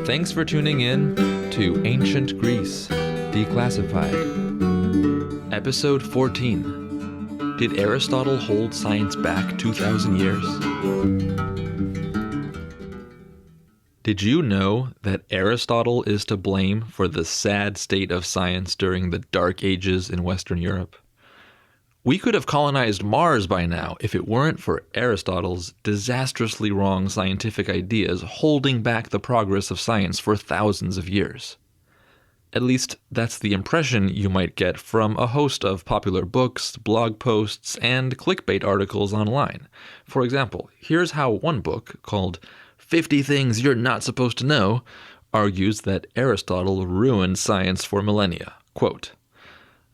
Thanks for tuning in to Ancient Greece, Declassified. Episode 14. Did Aristotle hold science back 2,000 years? Did you know that Aristotle is to blame for the sad state of science during the Dark Ages in Western Europe? We could have colonized Mars by now if it weren't for Aristotle's disastrously wrong scientific ideas holding back the progress of science for thousands of years. At least, that's the impression you might get from a host of popular books, blog posts, and clickbait articles online. For example, here's how one book, called 50 Things You're Not Supposed to Know, argues that Aristotle ruined science for millennia. Quote,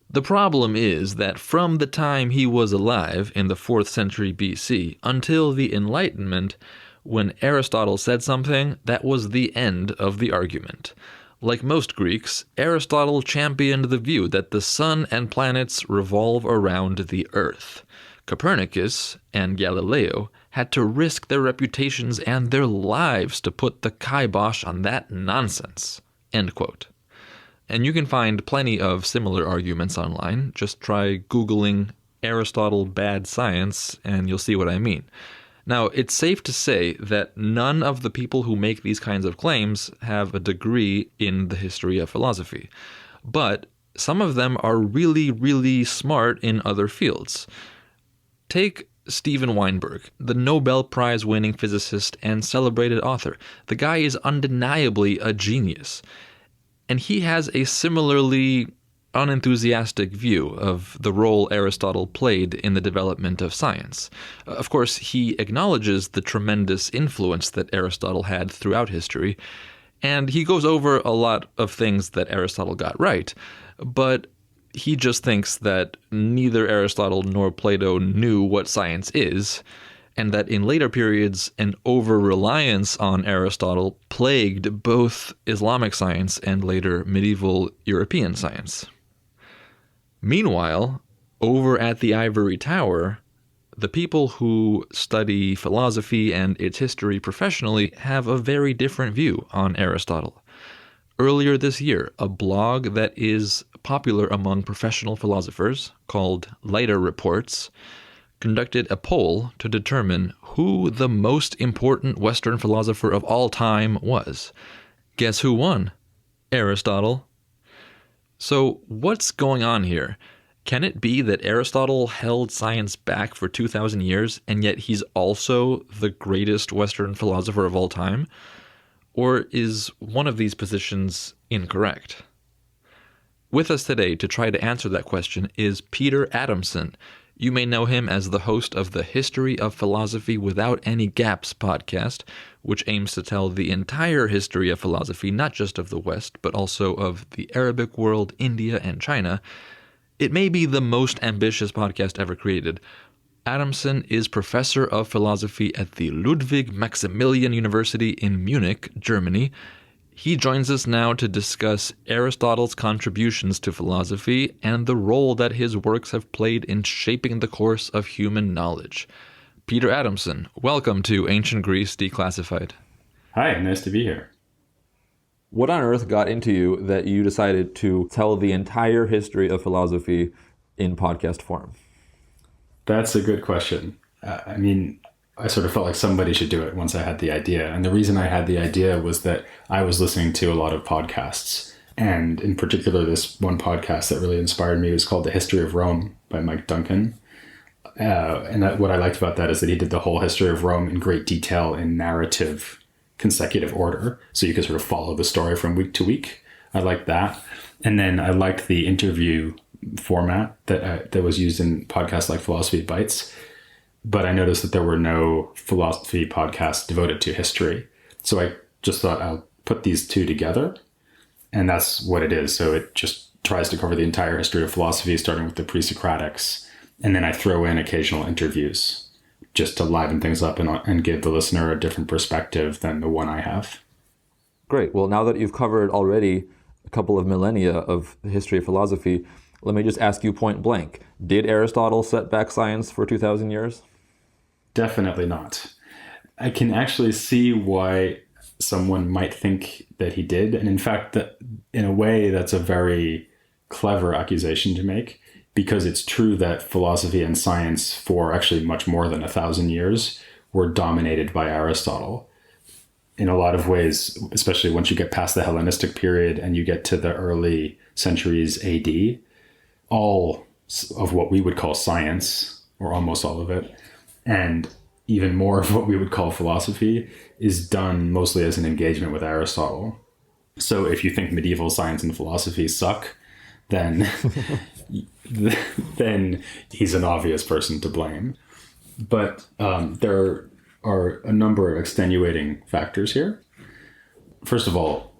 "The problem is that from the time he was alive in the 4th century BC until the Enlightenment, when Aristotle said something, that was the end of the argument. Like most Greeks, Aristotle championed the view that the sun and planets revolve around the earth. Copernicus and Galileo had to risk their reputations and their lives to put the kibosh on that nonsense." End quote. And you can find plenty of similar arguments online. Just try Googling Aristotle bad science and you'll see what I mean. Now, it's safe to say that none of the people who make these kinds of claims have a degree in the history of philosophy. But some of them are really, really smart in other fields. Take Steven Weinberg, the Nobel Prize-winning physicist and celebrated author. The guy is undeniably a genius. And he has a similarly unenthusiastic view of the role Aristotle played in the development of science. Of course, he acknowledges the tremendous influence that Aristotle had throughout history, and he goes over a lot of things that Aristotle got right, but he just thinks that neither Aristotle nor Plato knew what science is, and that in later periods, an over-reliance on Aristotle plagued both Islamic science and later medieval European science. Meanwhile, over at the Ivory Tower, the people who study philosophy and its history professionally have a very different view on Aristotle. Earlier this year, a blog that is popular among professional philosophers, called Leiter Reports, conducted a poll to determine who the most important Western philosopher of all time was. Guess who won? Aristotle. So what's going on here? Can it be that Aristotle held science back for 2,000 years, and yet he's also the greatest Western philosopher of all time? Or is one of these positions incorrect? With us today to try to answer that question is Peter Adamson. You may know him as the host of the History of Philosophy Without Any Gaps podcast, which aims to tell the entire history of philosophy, not just of the West, but also of the Arabic world, India, and China. It may be the most ambitious podcast ever created. Adamson is professor of philosophy at the Ludwig Maximilian University in Munich, Germany. He joins us now to discuss Aristotle's contributions to philosophy and the role that his works have played in shaping the course of human knowledge. Peter Adamson, welcome to Ancient Greece Declassified. Hi, nice to be here. What on earth got into you that you decided to tell the entire history of philosophy in podcast form? That's a good question. I sort of felt like somebody should do it once I had the idea. And the reason I had the idea was that I was listening to a lot of podcasts. And in particular, this one podcast that really inspired me was called The History of Rome by Mike Duncan. What I liked about that is that he did the whole history of Rome in great detail in narrative consecutive order. So you could sort of follow the story from week to week. I liked that. And then I liked the interview format that was used in podcasts like Philosophy Bites. But I noticed that there were no philosophy podcasts devoted to history. So I just thought I'll put these two together. And that's what it is. So it just tries to cover the entire history of philosophy, starting with the pre-Socratics. And then I throw in occasional interviews just to liven things up and give the listener a different perspective than the one I have. Great. Well, now that you've covered already a couple of millennia of the history of philosophy, let me just ask you point blank. Did Aristotle set back science for 2,000 years? Definitely not. I can actually see why someone might think that he did. And in fact, that in a way, that's a very clever accusation to make, because it's true that philosophy and science for actually much more than 1,000 years were dominated by Aristotle. In a lot of ways, especially once you get past the Hellenistic period and you get to the early centuries AD, all of what we would call science, or almost all of it, and even more of what we would call philosophy, is done mostly as an engagement with Aristotle. So if you think medieval science and philosophy suck, then then he's an obvious person to blame. But there are a number of extenuating factors here. First of all,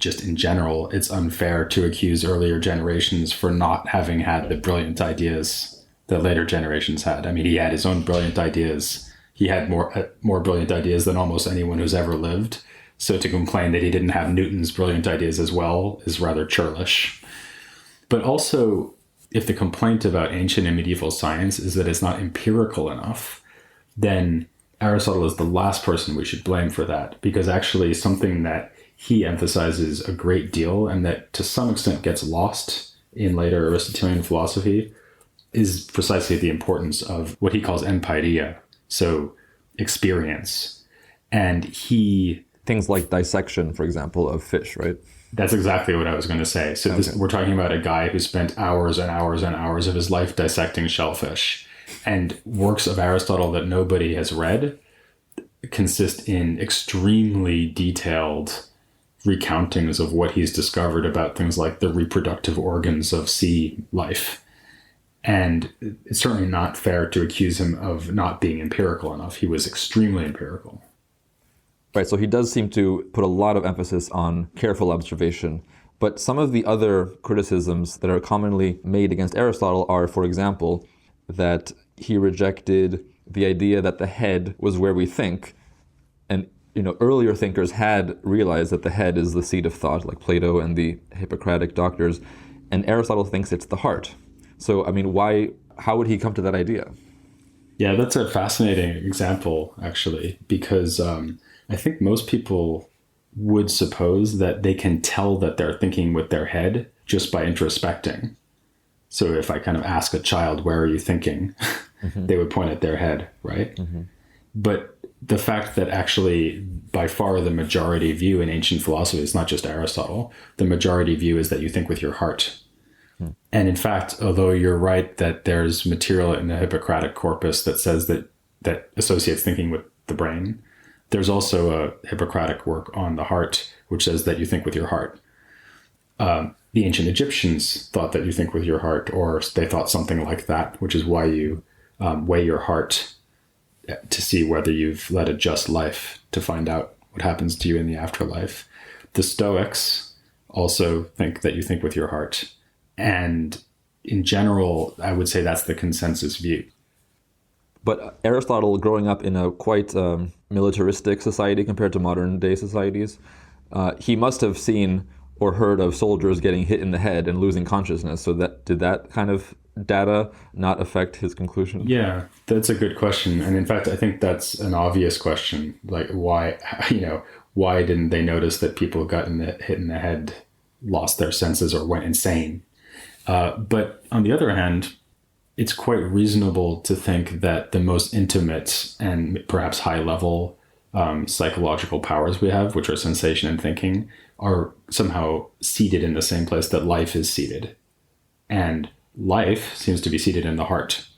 just in general, it's unfair to accuse earlier generations for not having had the brilliant ideas that later generations had. I mean, he had his own brilliant ideas. He had more brilliant ideas than almost anyone who's ever lived. So to complain that he didn't have Newton's brilliant ideas as well is rather churlish. But also, if the complaint about ancient and medieval science is that it's not empirical enough, then Aristotle is the last person we should blame for that, because actually something that he emphasizes a great deal and that to some extent gets lost in later Aristotelian philosophy is precisely the importance of what he calls empairia, so experience. And things like dissection, for example, of fish, right? That's exactly what I was going to say. So we're talking about a guy who spent hours and hours and hours of his life dissecting shellfish. And works of Aristotle that nobody has read consist in extremely detailed recountings of what he's discovered about things like the reproductive organs of sea life. And it's certainly not fair to accuse him of not being empirical enough. He was extremely empirical. Right, so he does seem to put a lot of emphasis on careful observation. But some of the other criticisms that are commonly made against Aristotle are, for example, that he rejected the idea that the head was where we think. And, earlier thinkers had realized that the head is the seat of thought, like Plato and the Hippocratic doctors. And Aristotle thinks it's the heart. So, how would he come to that idea? Yeah, that's a fascinating example, actually, because I think most people would suppose that they can tell that they're thinking with their head just by introspecting. So if I kind of ask a child, where are you thinking? Mm-hmm. They would point at their head, right? Mm-hmm. But the fact that actually by far the majority view in ancient philosophy, it's not just Aristotle, the majority view is that you think with your heart. Mm. And in fact, although you're right that there's material in the Hippocratic corpus that says that associates thinking with the brain, there's also a Hippocratic work on the heart, which says that you think with your heart. The ancient Egyptians thought that you think with your heart, or they thought something like that, which is why you weigh your heart to see whether you've led a just life, to find out what happens to you in the afterlife. The Stoics also think that you think with your heart. And in general, I would say that's the consensus view. But Aristotle, growing up in a quite militaristic society compared to modern day societies, he must have seen or heard of soldiers getting hit in the head and losing consciousness. So did that kind of data not affect his conclusion? Yeah, that's a good question. And in fact, I think that's an obvious question. Like why didn't they notice that people got hit in the head, lost their senses, or went insane? But on the other hand, it's quite reasonable to think that the most intimate and perhaps high level psychological powers we have, which are sensation and thinking, are somehow seated in the same place that life is seated. And life seems to be seated in the heart.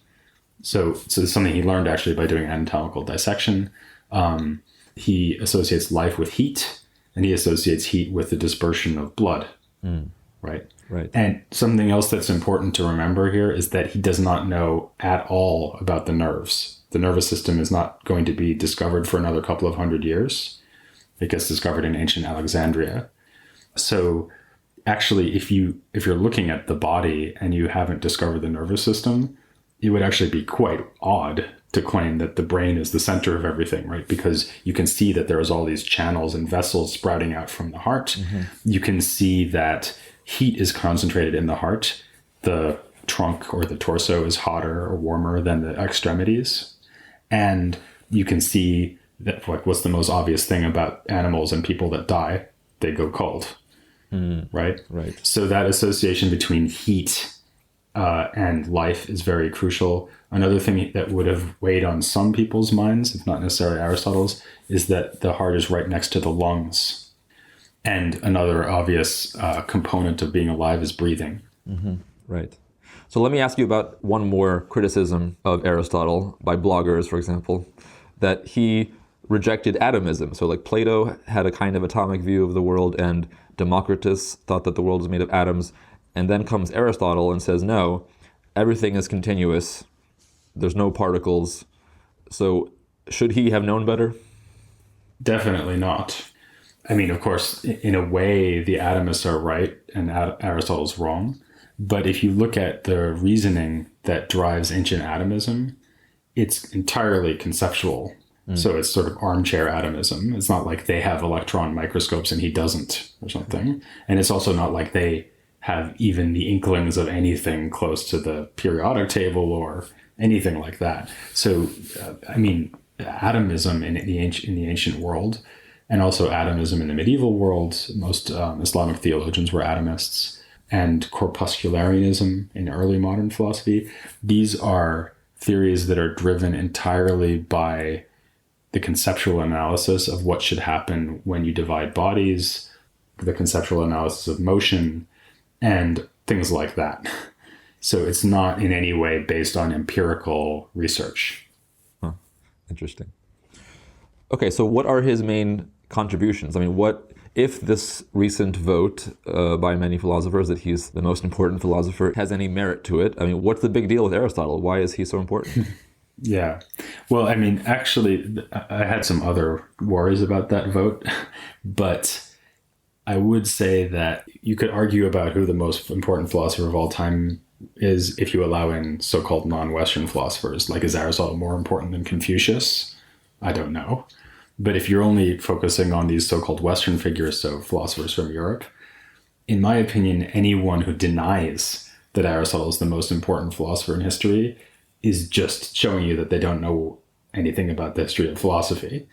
So it's something he learned actually by doing anatomical dissection. He associates life with heat, and he associates heat with the dispersion of blood, right? Right. And something else that's important to remember here is that he does not know at all about the nerves. The nervous system is not going to be discovered for another couple of hundred years. It gets discovered in ancient Alexandria. So actually, if you're looking at the body and you haven't discovered the nervous system, it would actually be quite odd to claim that the brain is the center of everything, right? Because you can see that there's all these channels and vessels sprouting out from the heart. Mm-hmm. You can see that heat is concentrated in the heart. The trunk or the torso is hotter or warmer than the extremities. And you can see that, like, what's the most obvious thing about animals and people that die? They go cold, right? Right. So that association between heat and life is very crucial. Another thing that would have weighed on some people's minds, if not necessarily Aristotle's, is that the heart is right next to the lungs. And another obvious component of being alive is breathing. Right. So let me ask you about one more criticism of Aristotle by bloggers, for example, that he rejected atomism. So like Plato had a kind of atomic view of the world, and Democritus thought that the world was made of atoms. And then comes Aristotle and says, no, everything is continuous. There's no particles. So should he have known better? Definitely not. I mean, of course, in a way, the atomists are right and Aristotle's wrong. But if you look at the reasoning that drives ancient atomism, it's entirely conceptual. So it's sort of armchair atomism. It's not like they have electron microscopes and he doesn't or something. And it's also not like they have even the inklings of anything close to the periodic table or anything like that. So, I mean, atomism in the ancient world, and also atomism in the medieval world, most Islamic theologians were atomists, and corpuscularianism in early modern philosophy, these are theories that are driven entirely by the conceptual analysis of what should happen when you divide bodies, the conceptual analysis of motion, and things like that. So it's not in any way based on empirical research. Huh. Interesting. Okay, so what are his main contributions? I mean, what if this recent vote by many philosophers that he's the most important philosopher has any merit to it? I mean, what's the big deal with Aristotle? Why is he so important? Yeah. Well, I mean, actually, I had some other worries about that vote, but I would say that you could argue about who the most important philosopher of all time is if you allow in so-called non-Western philosophers. Like, is Aristotle more important than Confucius? I don't know. But if you're only focusing on these so-called Western figures, so philosophers from Europe, in my opinion, anyone who denies that Aristotle is the most important philosopher in history is just showing you that they don't know anything about the history of philosophy.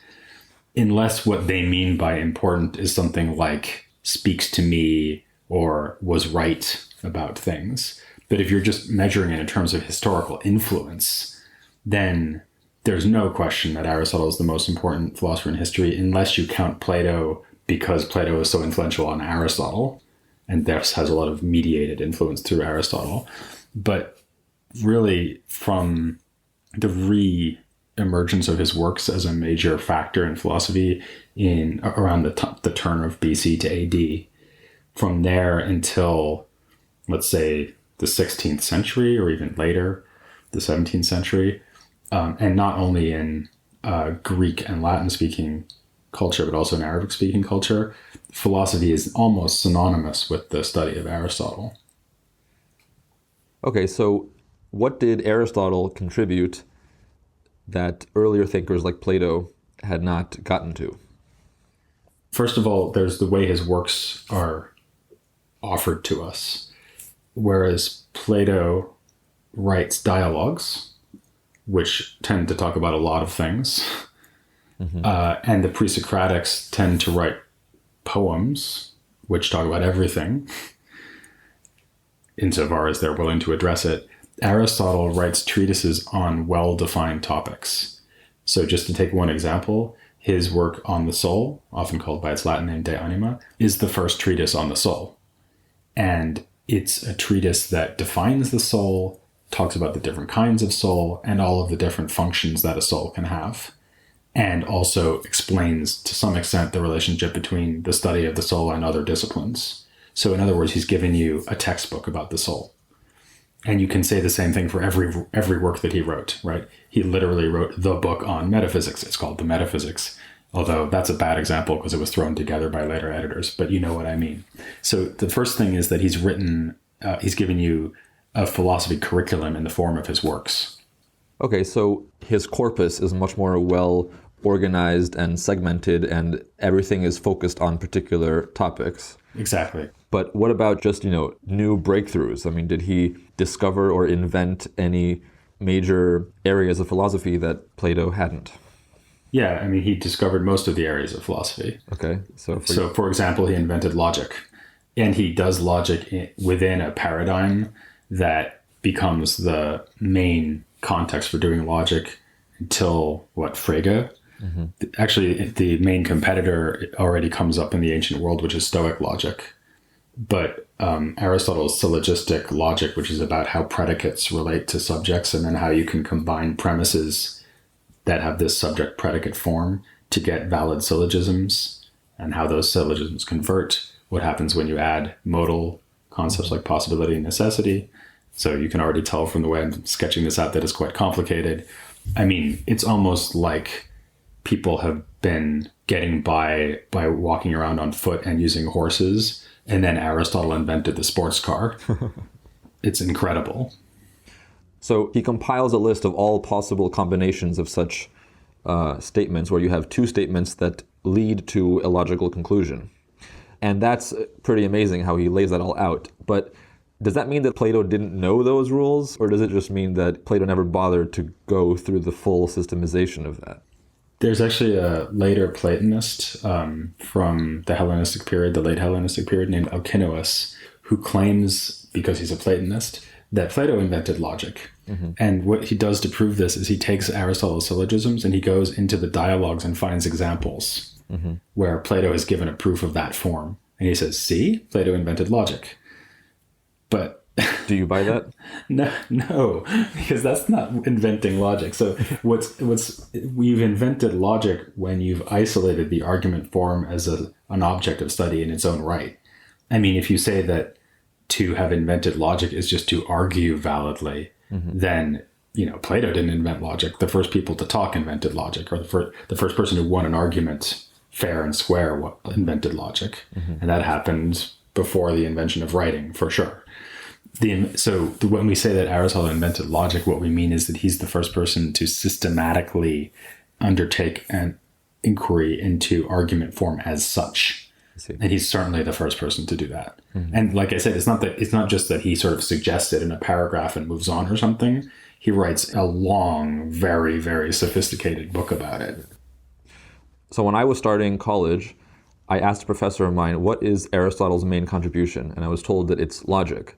Unless what they mean by important is something like speaks to me or was right about things. But if you're just measuring it in terms of historical influence, then there's no question that Aristotle is the most important philosopher in history, unless you count Plato, because Plato is so influential on Aristotle and thus has a lot of mediated influence through Aristotle. But really, from the re-emergence of his works as a major factor in philosophy in around the turn of BC to AD, from there until, let's say, the 16th century or even later, the 17th century, and not only in Greek and Latin-speaking culture, but also in Arabic-speaking culture, philosophy is almost synonymous with the study of Aristotle. Okay, so what did Aristotle contribute that earlier thinkers like Plato had not gotten to? First of all, there's the way his works are offered to us. Whereas Plato writes dialogues, which tend to talk about a lot of things, and the pre-Socratics tend to write poems, which talk about everything, insofar as they're willing to address it. Aristotle writes treatises on well-defined topics. So just to take one example, his work on the soul, often called by its Latin name De Anima, is the first treatise on the soul. And it's a treatise that defines the soul, talks about the different kinds of soul, and all of the different functions that a soul can have, and also explains to some extent the relationship between the study of the soul and other disciplines. So in other words, he's given you a textbook about the soul. And you can say the same thing for every work that he wrote, right? He literally wrote the book on metaphysics. It's called The Metaphysics, although that's a bad example because it was thrown together by later editors, but you know what I mean. So the first thing is that he's given you a philosophy curriculum in the form of his works. Okay, so his corpus is much more well organized and segmented, and everything is focused on particular topics. Exactly. But what about just, new breakthroughs? I mean, did he discover or invent any major areas of philosophy that Plato hadn't? Yeah, I mean, he discovered most of the areas of philosophy. Okay, so For example, he invented logic, and he does logic within a paradigm that becomes the main context for doing logic until Frege. Actually, the main competitor already comes up in the ancient world, which is Stoic logic. But Aristotle's syllogistic logic, which is about how predicates relate to subjects and then how you can combine premises that have this subject predicate form to get valid syllogisms, and how those syllogisms convert, what happens when you add modal concepts like possibility and necessity. So you can already tell from the way I'm sketching this out that it's quite complicated. I mean, it's almost like people have been getting by walking around on foot and using horses, and then Aristotle invented the sports car. It's incredible. So he compiles a list of all possible combinations of such statements, where you have two statements that lead to a logical conclusion. And that's pretty amazing how he lays that all out. But does that mean that Plato didn't know those rules, or does it just mean that Plato never bothered to go through the full systemization of that? There's actually a later Platonist from the Hellenistic period, the late Hellenistic period, named Alcinous, who claims, because he's a Platonist, that Plato invented logic. And what he does to prove this is he takes Aristotle's syllogisms and he goes into the dialogues and finds examples where Plato has given a proof of that form. And he says, see, Plato invented logic. But do you buy that? No, because that's not inventing logic. So we've invented logic when you've isolated the argument form as an object of study in its own right. I mean, if you say that to have invented logic is just to argue validly, then, Plato didn't invent logic. The first people to talk invented logic, or the first person who won an argument fair and square invented logic. And that happened before the invention of writing, for sure. When we say that Aristotle invented logic, what we mean is that he's the first person to systematically undertake an inquiry into argument form as such. And he's certainly the first person to do that. And like I said, it's not just that he sort of suggests it in a paragraph and moves on or something. He writes a long, very, very sophisticated book about it. So when I was starting college, I asked a professor of mine, what is Aristotle's main contribution? And I was told that it's logic.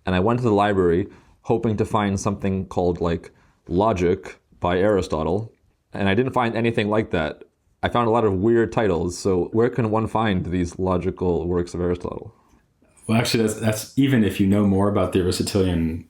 And I went to the library hoping to find something called Logic by Aristotle. And I didn't find anything like that. I found a lot of weird titles. So where can one find these logical works of Aristotle? Well, actually, that's even if you know more about the Aristotelian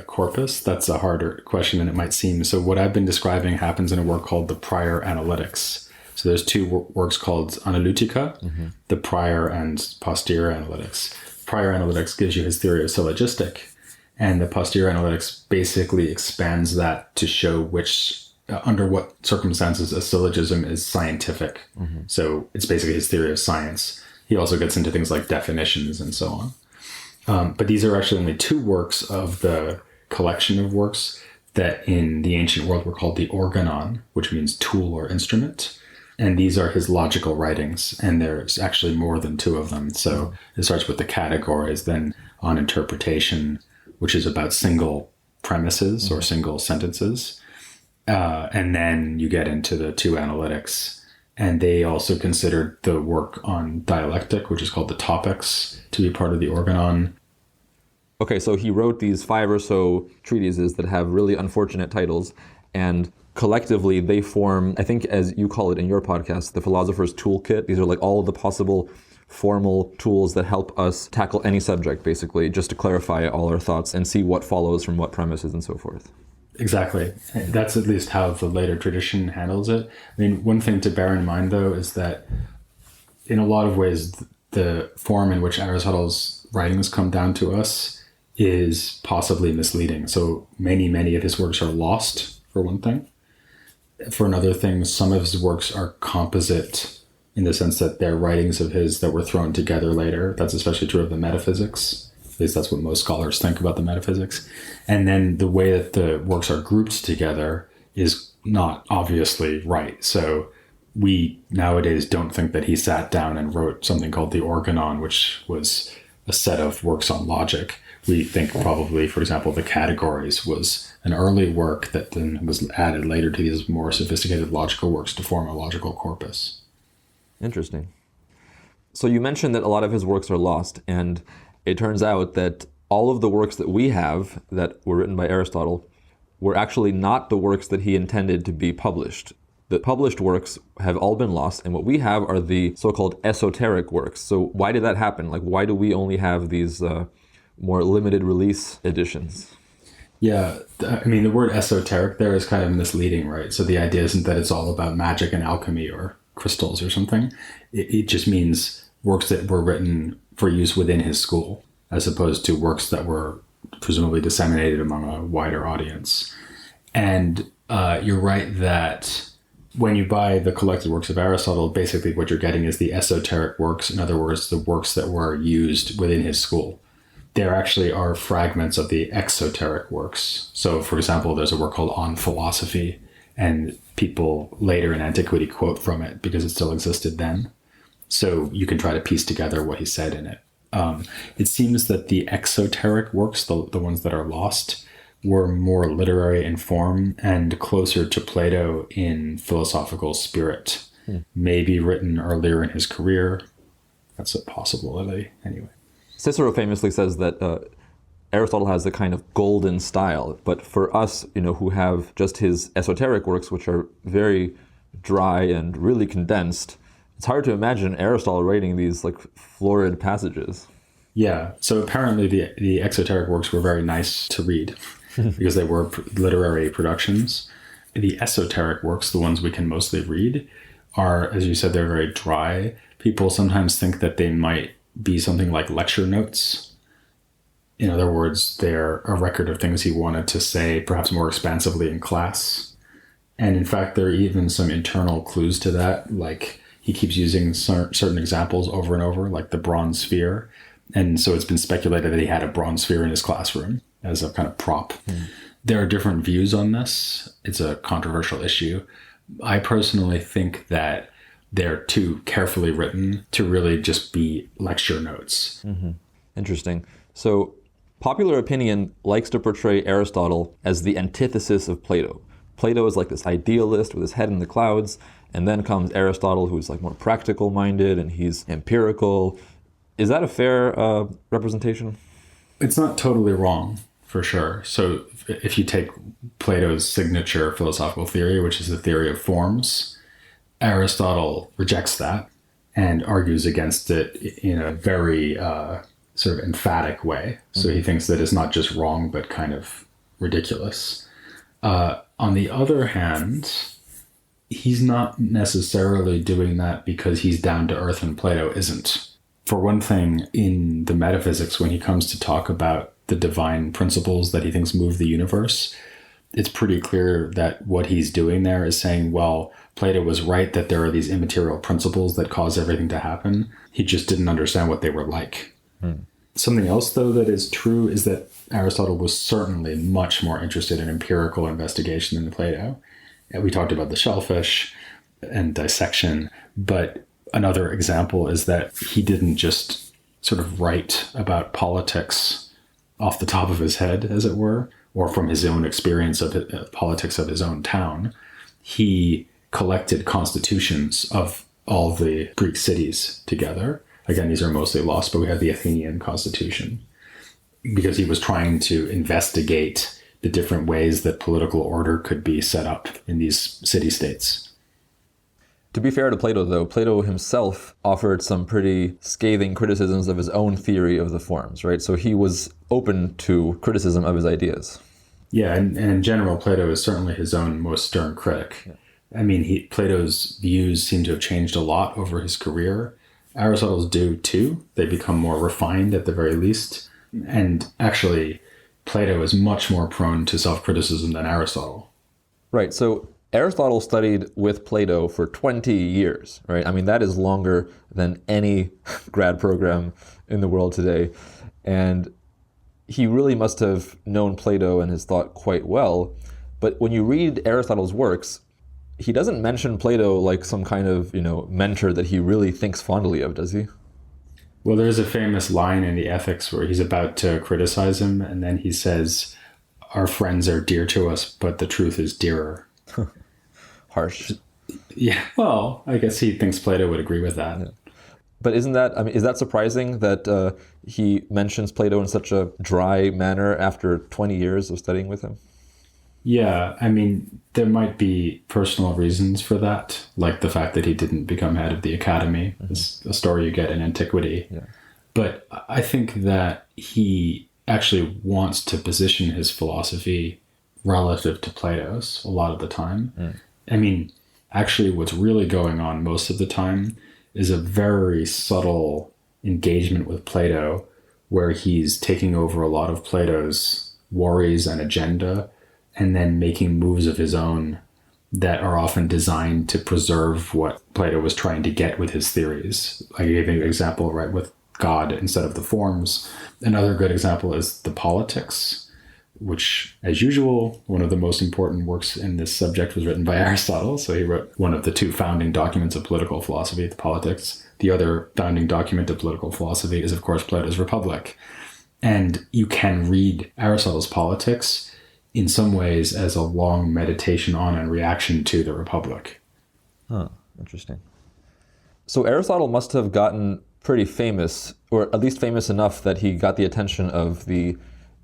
corpus, that's a harder question than it might seem. So what I've been describing happens in a work called the Prior Analytics. So there's two works called Analytica, the prior and posterior analytics. Prior analytics gives you his theory of syllogistic, and the posterior analytics basically expands that to show under what circumstances a syllogism is scientific. So it's basically his theory of science. He also gets into things like definitions and so on. But these are actually only two works of the collection of works that in the ancient world were called the organon, which means tool or instrument. And these are his logical writings, and there's actually more than two of them. So it starts with the categories, then on interpretation, which is about single premises or single sentences. And then you get into the two analytics. And they also considered the work on dialectic, which is called the topics, to be part of the organon. Okay, so he wrote these 5 or so treatises that have really unfortunate titles, and collectively they form, I think as you call it in your podcast, the philosopher's toolkit. These are all the possible formal tools that help us tackle any subject, basically, just to clarify all our thoughts and see what follows from what premises and so forth. Exactly. That's at least how the later tradition handles it. I mean, one thing to bear in mind, though, is that in a lot of ways, the form in which Aristotle's writings come down to us is possibly misleading. So many of his works are lost, for one thing. For another thing, some of his works are composite in the sense that they're writings of his that were thrown together later. That's especially true of the metaphysics. At least that's what most scholars think about the metaphysics. And then the way that the works are grouped together is not obviously right. So we nowadays don't think that he sat down and wrote something called the Organon, which was a set of works on logic. We think probably, for example, the Categories was an early work that then was added later to these more sophisticated logical works to form a logical corpus. Interesting. So you mentioned that a lot of his works are lost, and it turns out that all of the works that we have that were written by Aristotle were actually not the works that he intended to be published. The published works have all been lost, and what we have are the so-called esoteric works. So why did that happen? Like, why do we only have these more limited release editions? Yeah, I mean, the word esoteric there is kind of misleading, right? So the idea isn't that it's all about magic and alchemy or crystals or something. It just means works that were written for use within his school, as opposed to works that were presumably disseminated among a wider audience. And you're right that when you buy the collected works of Aristotle, basically what you're getting is the esoteric works. In other words, the works that were used within his school. There actually are fragments of the exoteric works. So, for example, there's a work called On Philosophy, and people later in antiquity quote from it because it still existed then. So you can try to piece together what he said in it. It seems that the exoteric works, the ones that are lost, were more literary in form and closer to Plato in philosophical spirit. Maybe written earlier in his career. That's a possibility, anyway. Cicero famously says that Aristotle has a kind of golden style, but for us, who have just his esoteric works, which are very dry and really condensed, it's hard to imagine Aristotle writing these like florid passages. Yeah, so apparently the exoteric works were very nice to read because they were literary productions. The esoteric works, the ones we can mostly read, are, as you said, they're very dry. People sometimes think that they might be something like lecture notes. In other words, they're a record of things he wanted to say, perhaps more expansively in class. And in fact, there are even some internal clues to that, like he keeps using certain examples over and over, like the bronze sphere. And so it's been speculated that he had a bronze sphere in his classroom as a kind of prop. There are different views on this. It's a controversial issue. I personally think that they're too carefully written to really just be lecture notes. Interesting. So popular opinion likes to portray Aristotle as the antithesis of Plato. Plato is like this idealist with his head in the clouds, and then comes Aristotle, who's like more practical minded and he's empirical. Is that a fair representation? It's not totally wrong, for sure. So if you take Plato's signature philosophical theory, which is the theory of forms, Aristotle rejects that and argues against it in a very sort of emphatic way. So he thinks that it's not just wrong, but kind of ridiculous. On the other hand, he's not necessarily doing that because he's down to earth and Plato isn't. For one thing, in the metaphysics, when he comes to talk about the divine principles that he thinks move the universe, it's pretty clear that what he's doing there is saying, well, Plato was right that there are these immaterial principles that cause everything to happen. He just didn't understand what they were like. Something else, though, that is true is that Aristotle was certainly much more interested in empirical investigation than Plato. We talked about the shellfish and dissection, but another example is that he didn't just sort of write about politics off the top of his head, as it were, or from his own experience of politics of his own town. He collected constitutions of all the Greek cities together. Again, these are mostly lost, but we have the Athenian constitution because he was trying to investigate the different ways that political order could be set up in these city-states. To be fair to Plato, though, Plato himself offered some pretty scathing criticisms of his own theory of the forms, right? So he was open to criticism of his ideas. Yeah, and in general, Plato is certainly his own most stern critic. Yeah. I mean, Plato's views seem to have changed a lot over his career. Aristotle's do too. They become more refined at the very least. And actually, Plato is much more prone to self-criticism than Aristotle. Right, so Aristotle studied with Plato for 20 years, right? I mean, that is longer than any grad program in the world today. And he really must have known Plato and his thought quite well. But when you read Aristotle's works, he doesn't mention Plato like some kind of, mentor that he really thinks fondly of, does he? Well, there's a famous line in the Ethics where he's about to criticize him, and then he says, "Our friends are dear to us, but the truth is dearer." Harsh. Yeah, well, I guess he thinks Plato would agree with that. Yeah. But isn't that, I mean, is that surprising that he mentions Plato in such a dry manner after 20 years of studying with him? Yeah, I mean, there might be personal reasons for that, like the fact that he didn't become head of the academy. It's a story you get in antiquity. Yeah. But I think that he actually wants to position his philosophy relative to Plato's a lot of the time. I mean, actually, what's really going on most of the time is a very subtle engagement with Plato, where he's taking over a lot of Plato's worries and agenda, and then making moves of his own that are often designed to preserve what Plato was trying to get with his theories. I gave an example, right, with God instead of the forms. Another good example is the Politics, which, as usual, one of the most important works in this subject was written by Aristotle. So he wrote one of the two founding documents of political philosophy, the Politics. The other founding document of political philosophy is, of course, Plato's Republic. And you can read Aristotle's Politics in some ways as a long meditation on and reaction to the Republic. Huh, interesting. So Aristotle must have gotten pretty famous, or at least famous enough that he got the attention of the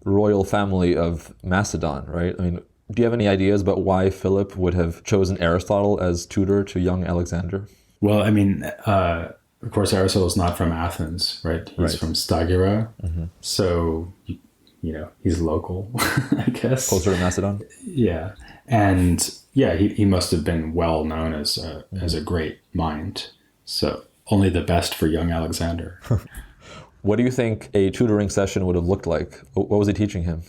royal family of Macedon, right? I mean, do you have any ideas about why Philip would have chosen Aristotle as tutor to young Alexander? Well, I mean, of course, Aristotle's not from Athens, right? He's from Stagira. So, you know, he's local, I guess. Closer to Macedon? Yeah. And yeah, he must have been well known as a great mind. So only the best for young Alexander. What do you think a tutoring session would have looked like? What was he teaching him?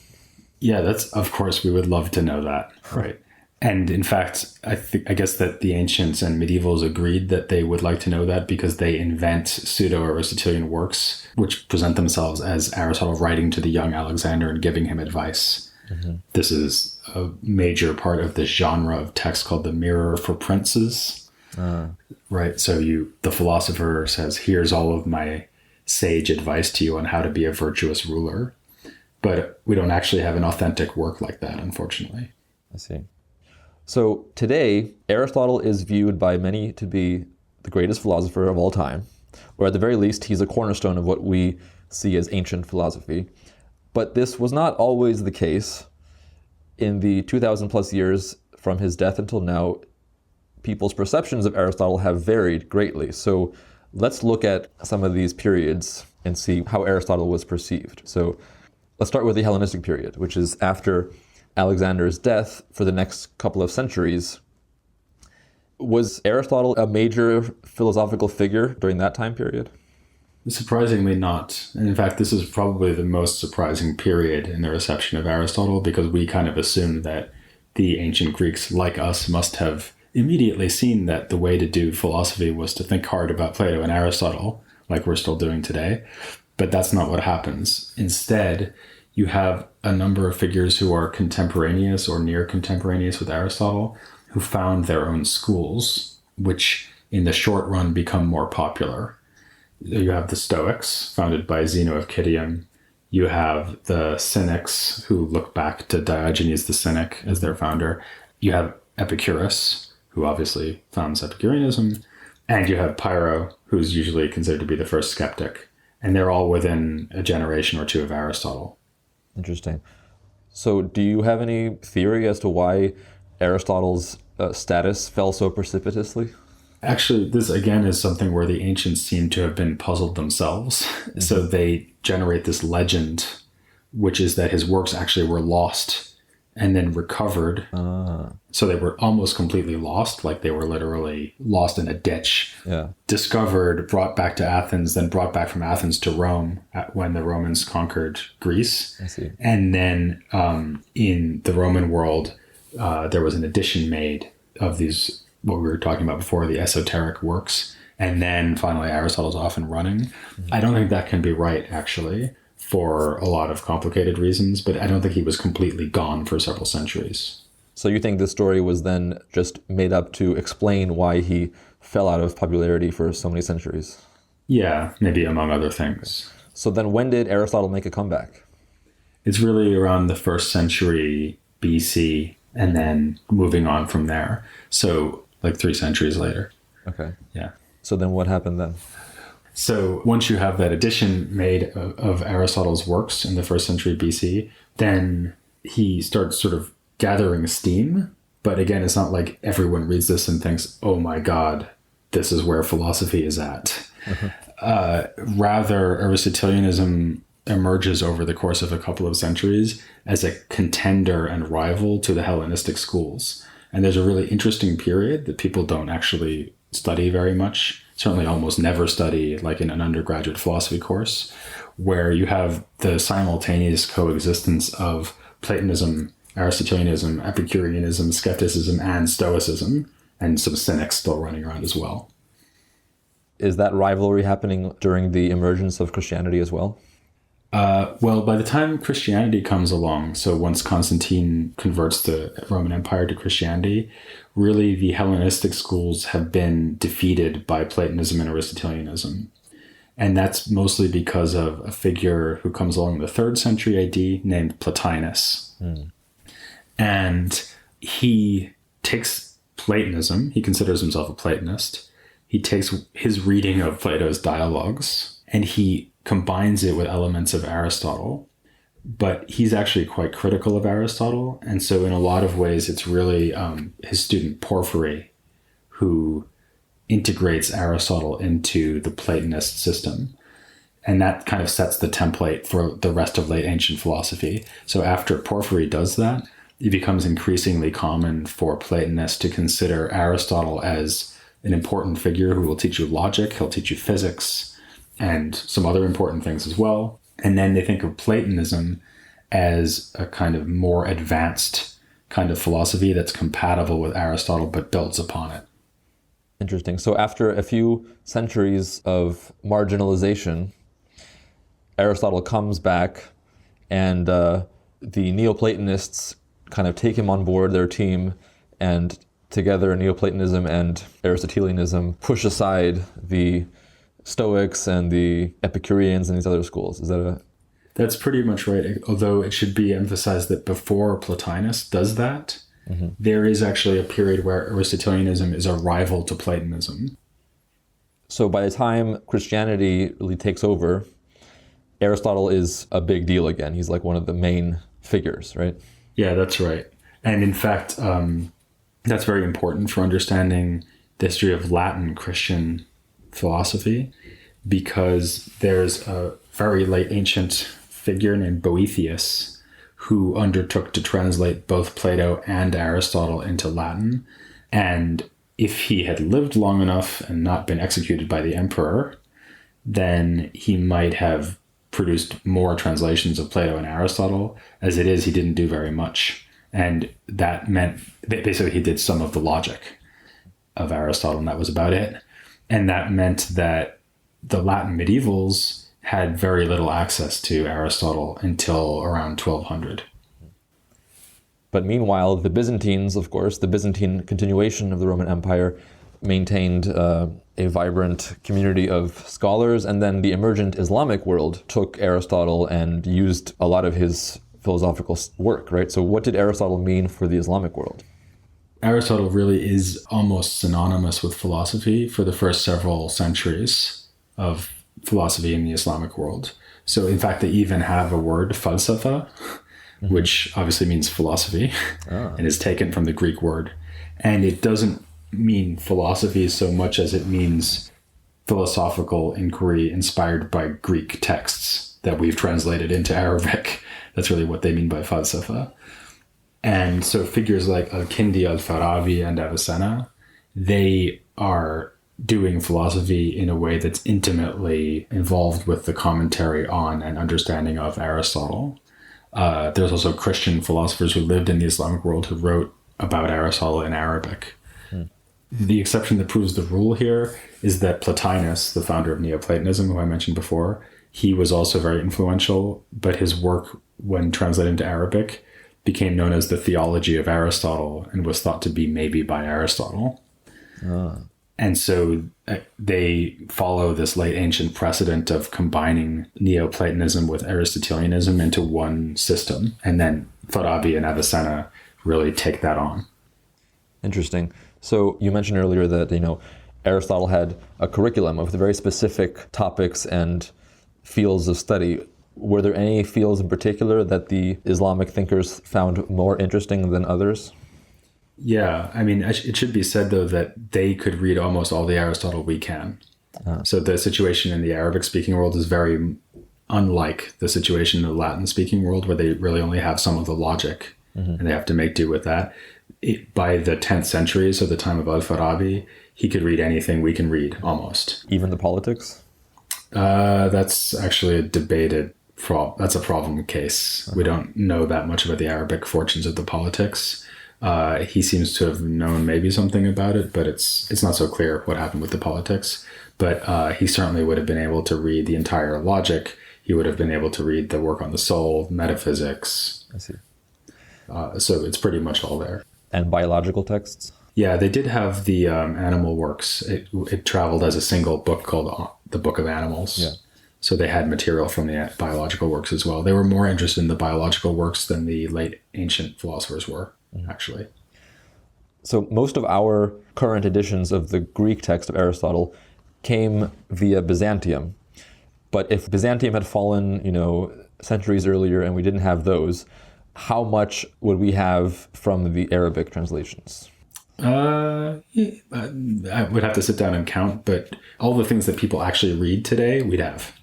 Yeah, that's, of course, we would love to know that, right? And in fact, I guess that the ancients and medievals agreed that they would like to know that because they invent pseudo-Aristotelian works, which present themselves as Aristotle writing to the young Alexander and giving him advice. This is a major part of this genre of text called the Mirror for Princes, right? So the philosopher says, here's all of my sage advice to you on how to be a virtuous ruler. But we don't actually have an authentic work like that, unfortunately. I see. So today, Aristotle is viewed by many to be the greatest philosopher of all time, or at the very least, he's a cornerstone of what we see as ancient philosophy. But this was not always the case. In the 2,000 plus years from his death until now, people's perceptions of Aristotle have varied greatly. So let's look at some of these periods and see how Aristotle was perceived. So let's start with the Hellenistic period, which is after Alexander's death for the next couple of centuries. Was Aristotle a major philosophical figure during that time period? Surprisingly not. And in fact, this is probably the most surprising period in the reception of Aristotle, because we kind of assume that the ancient Greeks, like us, must have immediately seen that the way to do philosophy was to think hard about Plato and Aristotle, like we're still doing today. But that's not what happens. Instead, you have a number of figures who are contemporaneous or near contemporaneous with Aristotle, who found their own schools, which in the short run become more popular. You have the Stoics, founded by Zeno of Citium. You have the Cynics, who look back to Diogenes the Cynic as their founder. You have Epicurus, who obviously founds Epicureanism. And you have Pyrrho, who's usually considered to be the first skeptic. And they're all within a generation or two of Aristotle. Interesting. So do you have any theory as to why Aristotle's status fell so precipitously? Actually, this again is something where the ancients seem to have been puzzled themselves. So they generate this legend, which is that his works actually were lost and then recovered. So they were almost completely lost, like they were literally lost in a ditch, discovered, brought back to Athens, then brought back from Athens to Rome when the Romans conquered Greece. I see. And then in the Roman world, there was an edition made of these, what we were talking about before, the esoteric works. And then finally Aristotle's off and running. I don't think that can be right, actually, for a lot of complicated reasons, but I don't think he was completely gone for several centuries. So you think this story was then just made up to explain why he fell out of popularity for so many centuries? Yeah, maybe among other things. So then when did Aristotle make a comeback? It's really around the first century BC and then moving on from there. So like 3 centuries later. Okay. Yeah. So then what happened then? So once you have that edition made of Aristotle's works in the first century BC, then he starts sort of gathering steam. But again, it's not like everyone reads this and thinks, oh my God, this is where philosophy is at. Rather, Aristotelianism emerges over the course of a couple of centuries as a contender and rival to the Hellenistic schools. And there's a really interesting period that people don't actually study very much, certainly almost never study, like in an undergraduate philosophy course, where you have the simultaneous coexistence of Platonism, Aristotelianism, Epicureanism, skepticism, and Stoicism, and some cynics still running around as well. Is that rivalry happening during the emergence of Christianity as well? Well, by the time Christianity comes along, so once Constantine converts the Roman Empire to Christianity, really the Hellenistic schools have been defeated by Platonism and Aristotelianism. And that's mostly because of a figure who comes along in the 3rd century AD named Plotinus. And he takes Platonism, he considers himself a Platonist. He takes his reading of Plato's dialogues and he combines it with elements of Aristotle, but he's actually quite critical of Aristotle. And so in a lot of ways, it's really his student Porphyry who integrates Aristotle into the Platonist system. And that kind of sets the template for the rest of late ancient philosophy. So after Porphyry does that, it becomes increasingly common for Platonists to consider Aristotle as an important figure who will teach you logic, he'll teach you physics, and some other important things as well. And then they think of Platonism as a kind of more advanced kind of philosophy that's compatible with Aristotle but builds upon it. Interesting. So after a few centuries of marginalization, Aristotle comes back and the Neoplatonists kind of take him on board their team, and together Neoplatonism and Aristotelianism push aside the Stoics and the Epicureans and these other schools. Is that a... That's pretty much right. Although it should be emphasized that before Plotinus does that, there is actually a period where Aristotelianism is a rival to Platonism. So by the time Christianity really takes over, Aristotle is a big deal again. He's like one of the main figures, right? Yeah, that's right. And in fact, that's very important for understanding the history of Latin Christian philosophy, because there's a very late ancient figure named Boethius who undertook to translate both Plato and Aristotle into Latin. And if he had lived long enough and not been executed by the emperor, then he might have produced more translations of Plato and Aristotle. As it is, he didn't do very much. And that meant basically he did some of the logic of Aristotle, and that was about it. And that meant that the Latin medievals had very little access to Aristotle until around 1200. But meanwhile, the Byzantines, of course, the Byzantine continuation of the Roman Empire, maintained a vibrant community of scholars. And then the emergent Islamic world took Aristotle and used a lot of his philosophical work, right? So what did Aristotle mean for the Islamic world? Aristotle really is almost synonymous with philosophy for the first several centuries of philosophy in the Islamic world. So in fact, they even have a word, falsafa, which obviously means philosophy and is taken from the Greek word. And it doesn't mean philosophy so much as it means philosophical inquiry inspired by Greek texts that we've translated into Arabic. That's really what they mean by falsafa. And so figures like Al-Kindi, Al-Farabi, and Avicenna, they are doing philosophy in a way that's intimately involved with the commentary on and understanding of Aristotle. There's also Christian philosophers who lived in the Islamic world who wrote about Aristotle in Arabic. The exception that proves the rule here is that Plotinus, the founder of Neoplatonism, who I mentioned before, he was also very influential, but his work, when translated into Arabic, became known as the theology of Aristotle and was thought to be maybe by Aristotle. And so they follow this late ancient precedent of combining Neoplatonism with Aristotelianism into one system. And then Farabi and Avicenna really take that on. Interesting. So you mentioned earlier that, Aristotle had a curriculum with very specific topics and fields of study. Were there any fields in particular that the Islamic thinkers found more interesting than others? Yeah, I mean, it should be said, though, that they could read almost all the Aristotle we can. So the situation in the Arabic-speaking world is very unlike the situation in the Latin-speaking world, where they really only have some of the logic, and they have to make do with that. By the 10th century, so the time of Al-Farabi, he could read anything we can read, almost. Even the politics? That's actually a debated problem. That's a problem case. We don't know that much about the Arabic fortunes of the politics. He seems to have known maybe something about it, but it's not so clear what happened with the politics. But he certainly would have been able to read the entire logic. He would have been able to read the work on the soul, metaphysics. I see. So it's pretty much all there. And biological texts? Yeah, they did have the animal works. It traveled as a single book called the Book of Animals. Yeah. So they had material from the biological works as well. They were more interested in the biological works than the late ancient philosophers were, actually. So most of our current editions of the Greek text of Aristotle came via Byzantium. But if Byzantium had fallen, centuries earlier and we didn't have those, how much would we have from the Arabic translations? I would have to sit down and count, but all the things that people actually read today, we'd have.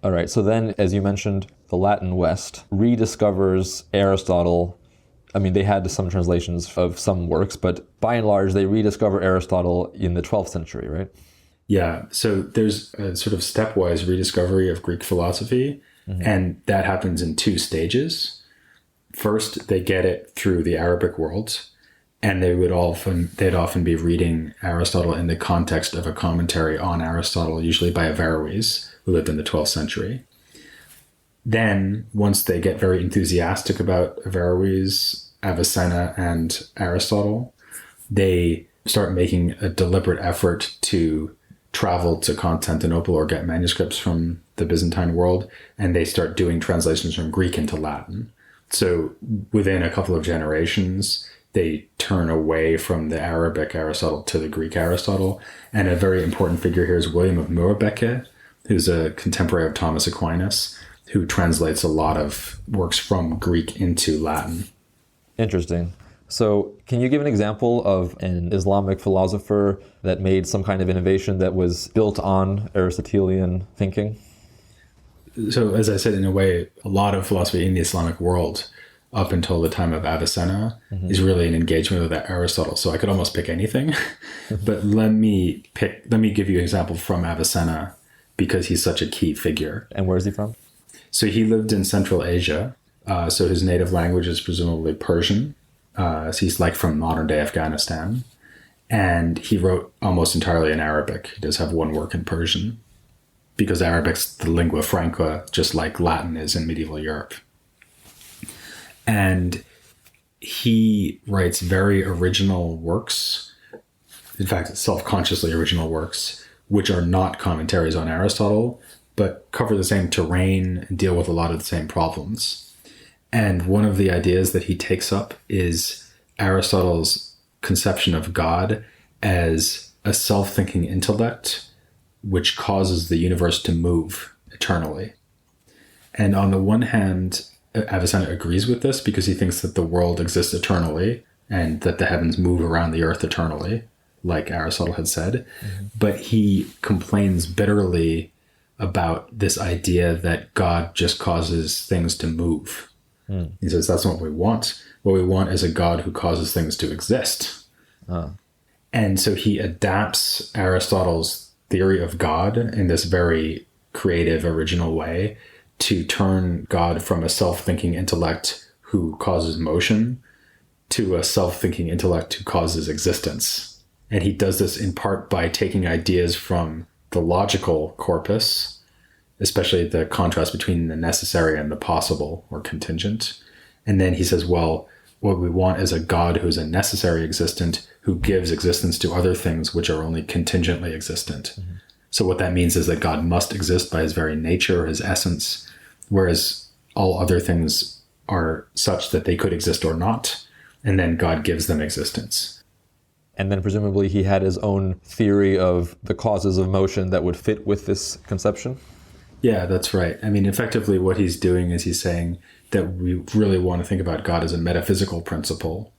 All right. So then, as you mentioned, the Latin West rediscovers Aristotle. I mean, they had some translations of some works, but by and large, they rediscover Aristotle in the 12th century, right? Yeah. So there's a sort of stepwise rediscovery of Greek philosophy, and that happens in two stages. First, they get it through the Arabic world, and they'd often be reading Aristotle in the context of a commentary on Aristotle, usually by Averroes, who lived in the 12th century. Then, once they get very enthusiastic about Averroes, Avicenna, and Aristotle, they start making a deliberate effort to travel to Constantinople or get manuscripts from the Byzantine world, and they start doing translations from Greek into Latin. So within a couple of generations, they turn away from the Arabic Aristotle to the Greek Aristotle. And a very important figure here is William of Moerbeke, who's a contemporary of Thomas Aquinas, who translates a lot of works from Greek into Latin. Interesting. So can you give an example of an Islamic philosopher that made some kind of innovation that was built on Aristotelian thinking? So as I said, in a way, a lot of philosophy in the Islamic world up until the time of Avicenna is really an engagement with Aristotle. So I could almost pick anything, but let me give you an example from Avicenna because he's such a key figure. And where is he from? So he lived in Central Asia. So his native language is presumably Persian. So he's like from modern day Afghanistan. And he wrote almost entirely in Arabic. He does have one work in Persian because Arabic's the lingua franca, just like Latin is in medieval Europe. And he writes very original works, in fact, self-consciously original works, which are not commentaries on Aristotle, but cover the same terrain and deal with a lot of the same problems. And one of the ideas that he takes up is Aristotle's conception of God as a self-thinking intellect, which causes the universe to move eternally. And on the one hand, Avicenna agrees with this because he thinks that the world exists eternally and that the heavens move around the earth eternally, like Aristotle had said. But he complains bitterly about this idea that God just causes things to move. He says that's not what we want. What we want is a God who causes things to exist. And so he adapts Aristotle's theory of God in this very creative, original way to turn God from a self-thinking intellect who causes motion to a self-thinking intellect who causes existence. And he does this in part by taking ideas from the logical corpus, especially the contrast between the necessary and the possible or contingent. And then he says, well, what we want is a God who's a necessary existent who gives existence to other things which are only contingently existent. Mm-hmm. So what that means is that God must exist by his very nature, his essence, whereas all other things are such that they could exist or not, and then God gives them existence. And then presumably he had his own theory of the causes of motion that would fit with this conception? Yeah, that's right. I mean, effectively what he's doing is he's saying that we really want to think about God as a metaphysical principle.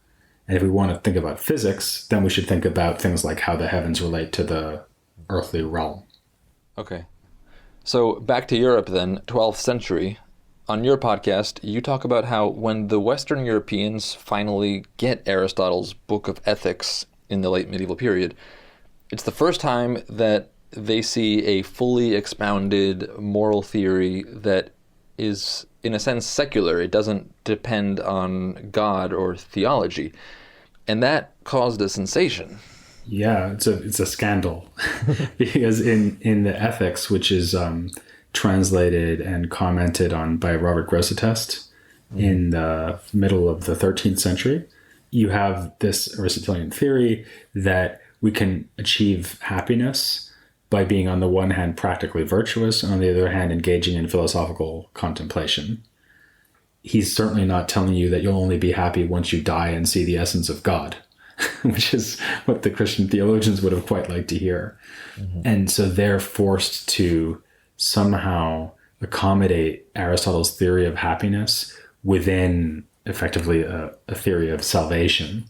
And if we want to think about physics, then we should think about things like how the heavens relate to the earthly realm. Okay. So back to Europe then, 12th century. On your podcast, you talk about how when the Western Europeans finally get Aristotle's Book of Ethics in the late medieval period, it's the first time that they see a fully expounded moral theory that is, in a sense, secular. It doesn't depend on God or theology. And that caused a sensation. Yeah, it's a scandal. Because in the Ethics, which is translated and commented on by Robert Grosseteste in the middle of the 13th century, you have this Aristotelian theory that we can achieve happiness by being, on the one hand, practically virtuous, and on the other hand, engaging in philosophical contemplation. He's certainly not telling you that you'll only be happy once you die and see the essence of God, which is what the Christian theologians would have quite liked to hear. Mm-hmm. And so they're forced to somehow accommodate Aristotle's theory of happiness within effectively a theory of salvation.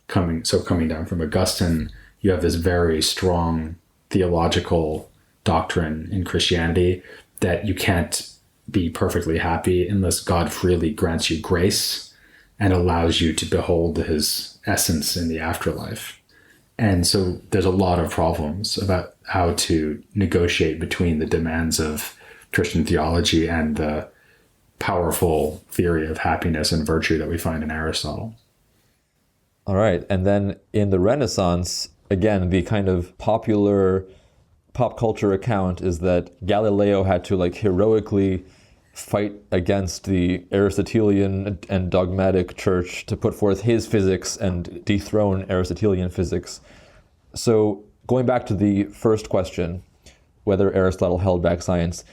Coming down from Augustine, you have this very strong theological doctrine in Christianity that you can't be perfectly happy unless God freely grants you grace and allows you to behold his essence in the afterlife. And so there's a lot of problems about how to negotiate between the demands of Christian theology and the powerful theory of happiness and virtue that we find in Aristotle. All right. And then in the Renaissance, again, the kind of popular pop culture account is that Galileo had to heroically fight against the Aristotelian and dogmatic church to put forth his physics and dethrone Aristotelian physics. So going back to the first question, whether Aristotle held back science,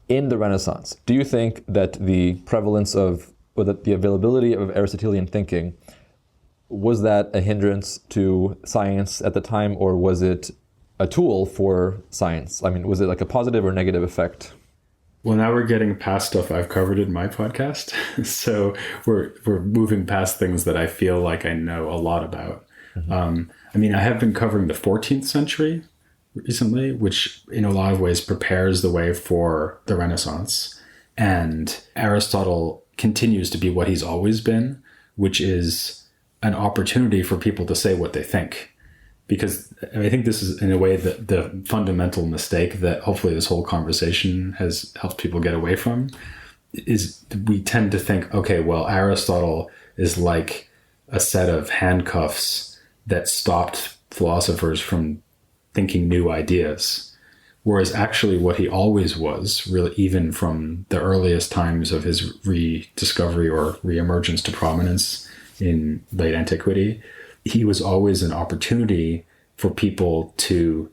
in the Renaissance, do you think that the prevalence of, or that the availability of Aristotelian thinking, was that a hindrance to science at the time, or was it a tool for science? I mean, was it a positive or negative effect? Well, now we're getting past stuff I've covered in my podcast. So we're moving past things that I feel like I know a lot about. Mm-hmm. I have been covering the 14th century recently, which in a lot of ways prepares the way for the Renaissance. And Aristotle continues to be what he's always been, which is an opportunity for people to say what they think. Because I think this is, in a way, the fundamental mistake that hopefully this whole conversation has helped people get away from, is we tend to think, okay, well, Aristotle is like a set of handcuffs that stopped philosophers from thinking new ideas. Whereas actually what he always was, really, even from the earliest times of his rediscovery or reemergence to prominence in late antiquity, he was always an opportunity for people to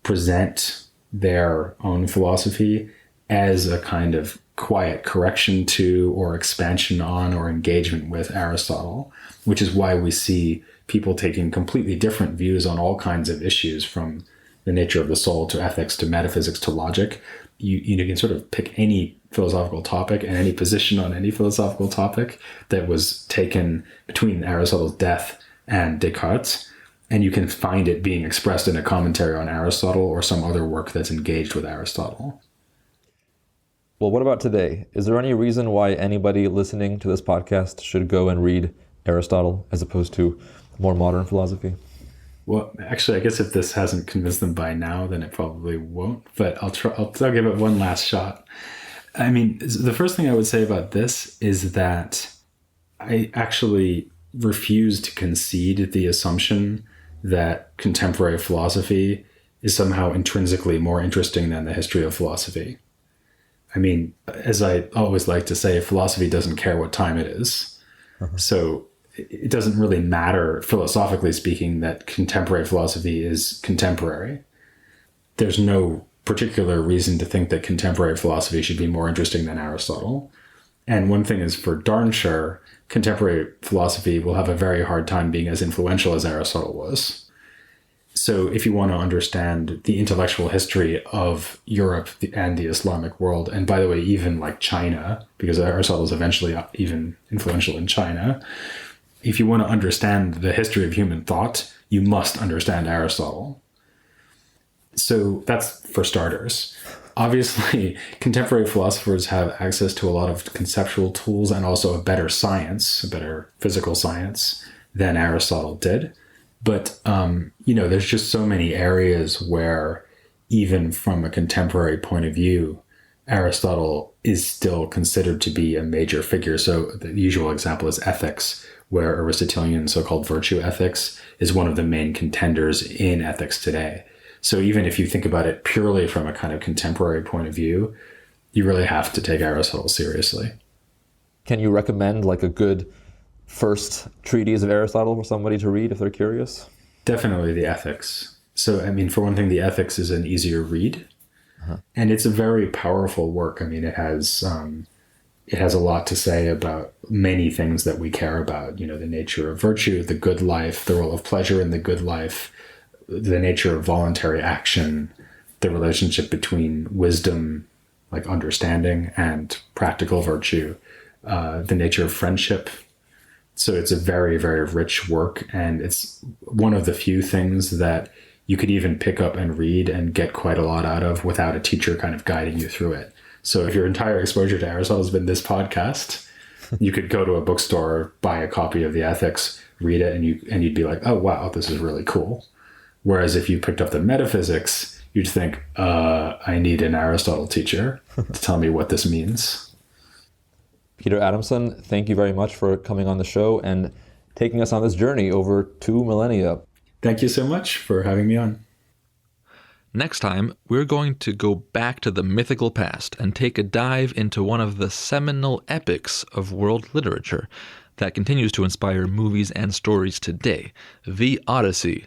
present their own philosophy as a kind of quiet correction to, or expansion on, or engagement with Aristotle, which is why we see people taking completely different views on all kinds of issues, from the nature of the soul to ethics to metaphysics to logic. You can sort of pick any philosophical topic and any position on any philosophical topic that was taken between Aristotle's death and Descartes, and you can find it being expressed in a commentary on Aristotle or some other work that's engaged with Aristotle. Well, what about today? Is there any reason why anybody listening to this podcast should go and read Aristotle as opposed to more modern philosophy? Well, actually, I guess if this hasn't convinced them by now, then it probably won't, but I'll give it one last shot. I mean, the first thing I would say about this is that I actually refuse to concede the assumption that contemporary philosophy is somehow intrinsically more interesting than the history of philosophy. I mean, as I always like to say, philosophy doesn't care what time it is. Uh-huh. So it doesn't really matter, philosophically speaking, that contemporary philosophy is contemporary. There's no particular reason to think that contemporary philosophy should be more interesting than Aristotle. And one thing is for darn sure, contemporary philosophy will have a very hard time being as influential as Aristotle was. So if you want to understand the intellectual history of Europe and the Islamic world, and by the way, even like China, because Aristotle is eventually even influential in China, if you want to understand the history of human thought, you must understand Aristotle. So that's for starters. Obviously, contemporary philosophers have access to a lot of conceptual tools and also a better science, a better physical science than Aristotle did. But, there's just so many areas where even from a contemporary point of view, Aristotle is still considered to be a major figure. So the usual example is ethics, where Aristotelian so-called virtue ethics is one of the main contenders in ethics today. So even if you think about it purely from a kind of contemporary point of view, you really have to take Aristotle seriously. Can you recommend like a good first treatise of Aristotle for somebody to read if they're curious? Definitely the Ethics. So, for one thing, the Ethics is an easier read, and it's a very powerful work. It has a lot to say about many things that we care about. The nature of virtue, the good life, the role of pleasure in the good life, the nature of voluntary action, the relationship between wisdom, like understanding, and practical virtue, the nature of friendship. So it's a very, very rich work, and it's one of the few things that you could even pick up and read and get quite a lot out of without a teacher kind of guiding you through it. So if your entire exposure to Aristotle has been this podcast, you could go to a bookstore, buy a copy of the Ethics, read it, and you'd be like, oh, wow, this is really cool. Whereas if you picked up the Metaphysics, you'd think, I need an Aristotle teacher to tell me what this means. Peter Adamson, thank you very much for coming on the show and taking us on this journey over 2 millennia. Thank you so much for having me on. Next time, we're going to go back to the mythical past and take a dive into one of the seminal epics of world literature that continues to inspire movies and stories today, the Odyssey.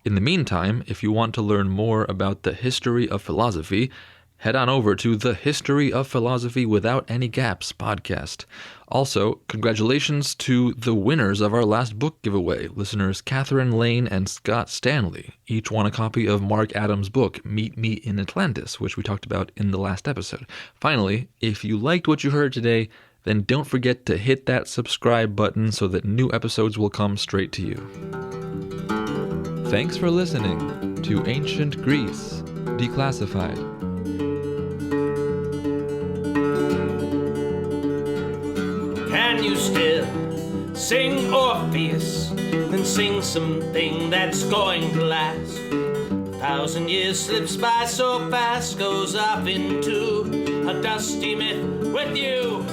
In the meantime, if you want to learn more about the history of philosophy, head on over to the History of Philosophy Without Any Gaps podcast. Also, congratulations to the winners of our last book giveaway, listeners Catherine Lane and Scott Stanley. Each won a copy of Mark Adams' book, Meet Me in Atlantis, which we talked about in the last episode. Finally, if you liked what you heard today, then don't forget to hit that subscribe button so that new episodes will come straight to you. Thanks for listening to Ancient Greece, Declassified. Can you still sing Orpheus? Then sing something that's going to last. 1,000 years slips by so fast, goes off into a dusty myth with you.